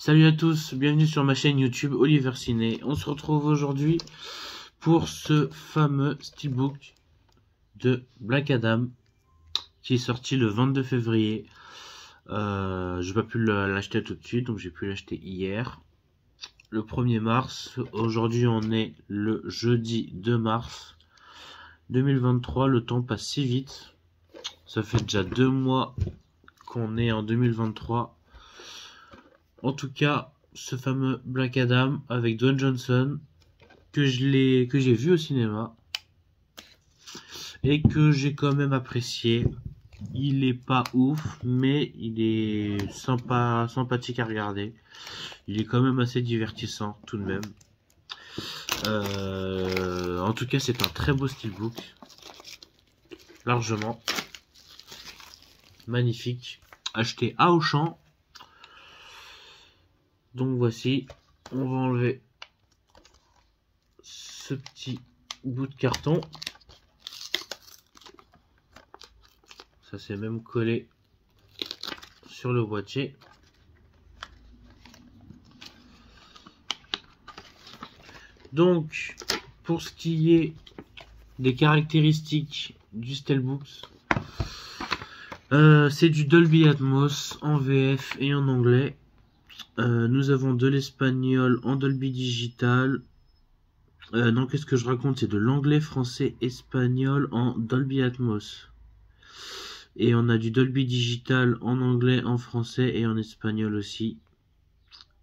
Salut à tous, bienvenue sur ma chaîne YouTube Oliver Ciné. On se retrouve aujourd'hui pour ce fameux steelbook de Black Adam qui est sorti le 22 février. J'ai pas pu l'acheter tout de suite, donc j'ai pu l'acheter hier, le 1er mars. Aujourd'hui on est le jeudi 2 mars 2023, le temps passe si vite. Ça fait déjà 2 mois qu'on est en 2023. En tout cas, ce fameux Black Adam avec Dwayne Johnson que j'ai vu au cinéma et que j'ai quand même apprécié. Il est pas ouf, mais il est sympathique à regarder. Il est quand même assez divertissant tout de même. En tout cas, c'est un très beau steelbook, largement magnifique, acheté à Auchan. Donc voici, on va enlever ce petit bout de carton. Ça s'est même collé sur le boîtier. Donc, pour ce qui est des caractéristiques du steelbook, c'est du Dolby Atmos en VF et en anglais. Nous avons de l'espagnol en Dolby Digital. Non, qu'est-ce que je raconte? C'est de l'anglais, français, espagnol en Dolby Atmos. Et on a du Dolby Digital en anglais, en français et en espagnol aussi.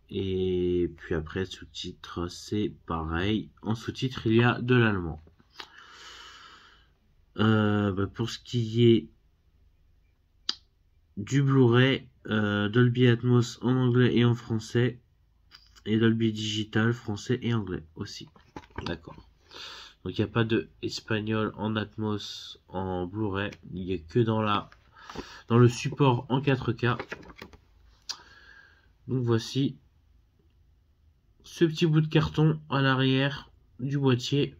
Et puis après, sous-titres, c'est pareil. En sous-titres, il y a de l'allemand. Pour ce qui est du Blu-ray, Dolby Atmos en anglais et en français, et Dolby Digital français et anglais aussi. D'accord. Donc il n'y a pas de espagnol en Atmos en Blu-ray, il n'y a que dans le support en 4K. Donc voici ce petit bout de carton à l'arrière du boîtier.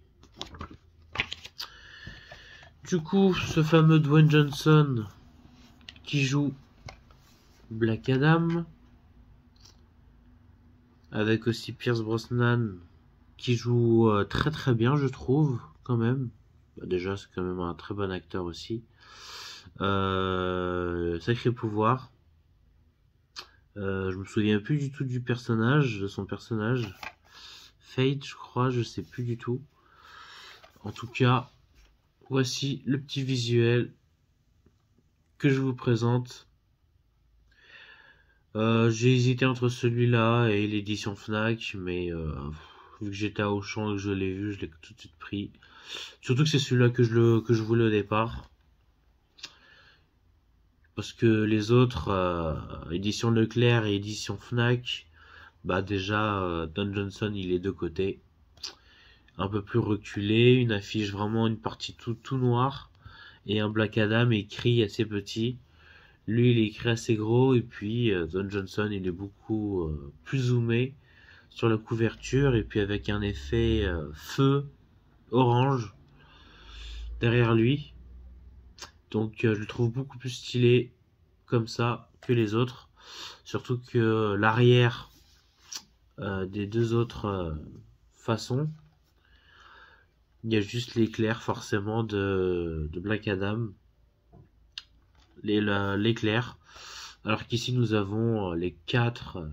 Du coup, ce fameux Dwayne Johnson qui joue Black Adam, avec aussi Pierce Brosnan qui joue très très bien, je trouve, quand même. Déjà, c'est quand même un très bon acteur aussi. Sacré pouvoir. Je me souviens plus du tout du personnage, de son personnage. Fate, je crois, je sais plus du tout. En tout cas, voici le petit visuel que je vous présente. J'ai hésité entre celui-là et l'édition Fnac, mais vu que j'étais à Auchan et que je l'ai vu, je l'ai tout de suite pris. Surtout que c'est celui-là que je voulais au départ. Parce que les autres, édition Leclerc et édition Fnac, bah déjà, Don Johnson, il est de côté. Un peu plus reculé, une affiche vraiment une partie tout noire. Et un Black Adam écrit assez petit. Lui, il est écrit assez gros, et puis Don Johnson, il est beaucoup plus zoomé sur la couverture, et puis avec un effet feu orange derrière lui. Donc je le trouve beaucoup plus stylé comme ça que les autres. Surtout que l'arrière des deux autres façons, il y a juste l'éclair forcément de Black Adam. L'éclair. Alors qu'ici nous avons les 4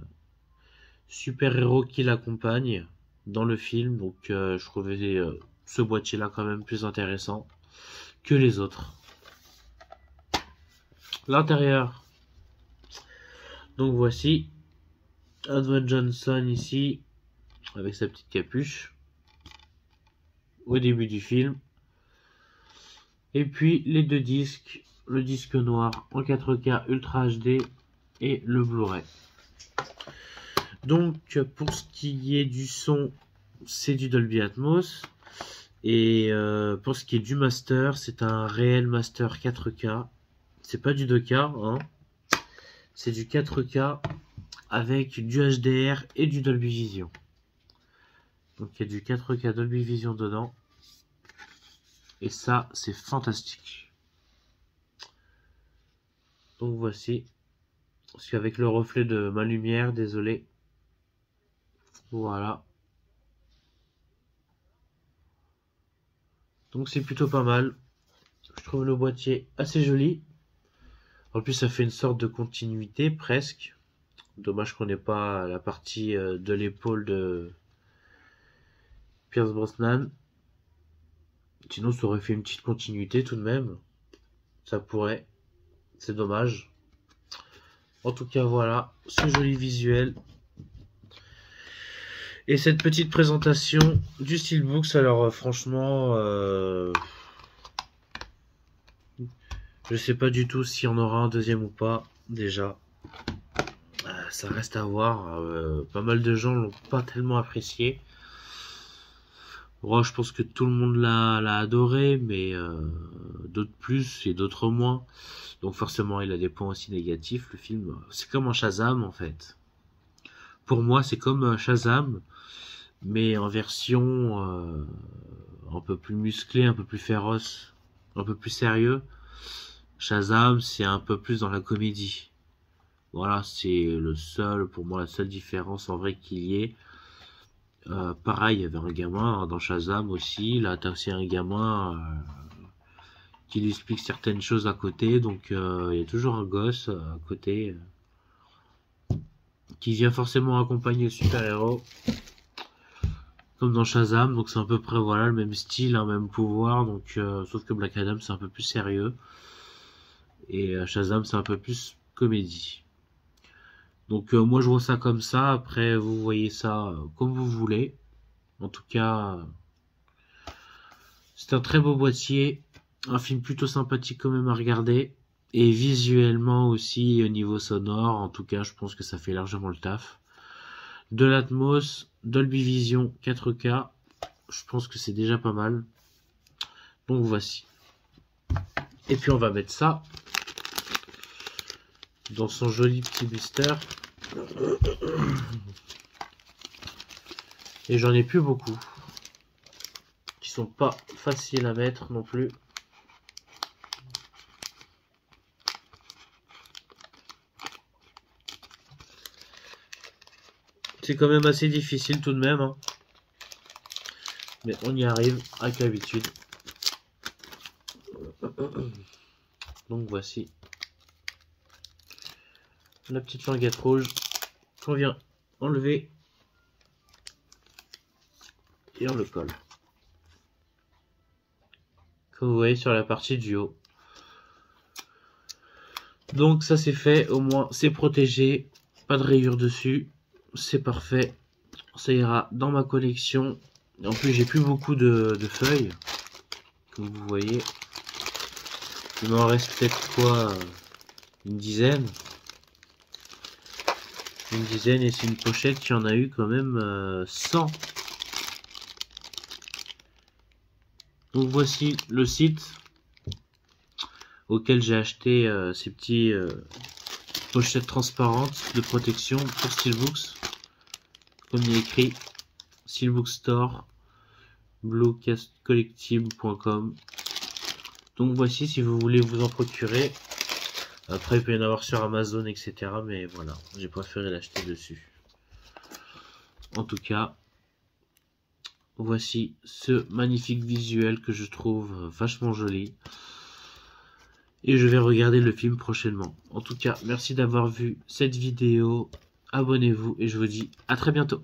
super-héros qui l'accompagnent dans le film. Donc je trouvais ce boîtier là quand même plus intéressant que les autres. L'intérieur. Donc voici Dwayne Johnson ici avec sa petite capuche au début du film. Et puis les deux disques, le disque noir en 4K Ultra HD et le Blu-ray. Donc pour ce qui est du son, c'est du Dolby Atmos. Et pour ce qui est du master, c'est un réel master 4K. C'est pas du 2K, hein. C'est du 4K avec du HDR et du Dolby Vision. Donc il y a du 4K Dolby Vision dedans. Et ça, c'est fantastique. Donc voici. Parce qu'avec le reflet de ma lumière, désolé, Voilà. Donc c'est plutôt pas mal. Je trouve le boîtier assez joli. En plus ça fait une sorte de continuité presque. Dommage qu'on n'ait pas la partie de l'épaule de Pierce Brosnan. Sinon ça aurait fait une petite continuité tout de même. Ça pourrait. C'est dommage. En tout cas voilà, ce joli visuel. Et cette petite présentation du Steelbooks, alors franchement, je sais pas du tout s'il y en aura un deuxième ou pas, déjà. Ça reste à voir. Pas mal de gens l'ont pas tellement apprécié. Moi, je pense que tout le monde l'a adoré, mais d'autres plus et d'autres moins. Donc forcément, il a des points aussi négatifs. Le film, c'est comme un Shazam en fait. Pour moi, c'est comme un Shazam, mais en version un peu plus musclée, un peu plus féroce, un peu plus sérieux. Shazam, c'est un peu plus dans la comédie. Voilà, c'est le seul, pour moi, la seule différence en vrai qu'il y ait. Pareil, il y avait un gamin dans Shazam aussi. Là, t'as aussi un gamin qui lui explique certaines choses à côté. Donc, il y a toujours un gosse à côté qui vient forcément accompagner le super-héros. Comme dans Shazam, donc c'est à peu près voilà le même style, un même pouvoir. Donc, sauf que Black Adam, c'est un peu plus sérieux. Et Shazam, c'est un peu plus comédie. Donc moi je vois ça comme ça, après vous voyez ça comme vous voulez. En tout cas, c'est un très beau boîtier, un film plutôt sympathique quand même à regarder. Et visuellement aussi au niveau sonore, en tout cas je pense que ça fait largement le taf. De l'Atmos, Dolby Vision 4K, je pense que c'est déjà pas mal. Donc voici. Et puis on va mettre ça dans son joli petit blister. Et j'en ai plus beaucoup. Qui sont pas faciles à mettre non plus. C'est quand même assez difficile tout de même. Hein. Mais on y arrive avec l'habitude. Donc voici. La petite languette rouge qu'on vient enlever. Et on le colle. Comme vous voyez sur la partie du haut. Donc ça c'est fait, au moins c'est protégé. Pas de rayures dessus. C'est parfait. Ça ira dans ma collection. En plus j'ai plus beaucoup de feuilles. Comme vous voyez. Il m'en reste peut-être quoi, une dizaine. Une dizaine, et c'est une pochette qui en a eu quand même 100. Donc voici le site auquel j'ai acheté ces petits pochettes transparentes de protection pour Steelbooks. Comme il est écrit, Steelbook Store, bluecastcollectible.com. Donc voici si vous voulez vous en procurer. Après il peut y en avoir sur Amazon, etc. Mais voilà, j'ai préféré l'acheter dessus. En tout cas, voici ce magnifique visuel que je trouve vachement joli. Et je vais regarder le film prochainement. En tout cas, merci d'avoir vu cette vidéo. Abonnez-vous et je vous dis à très bientôt.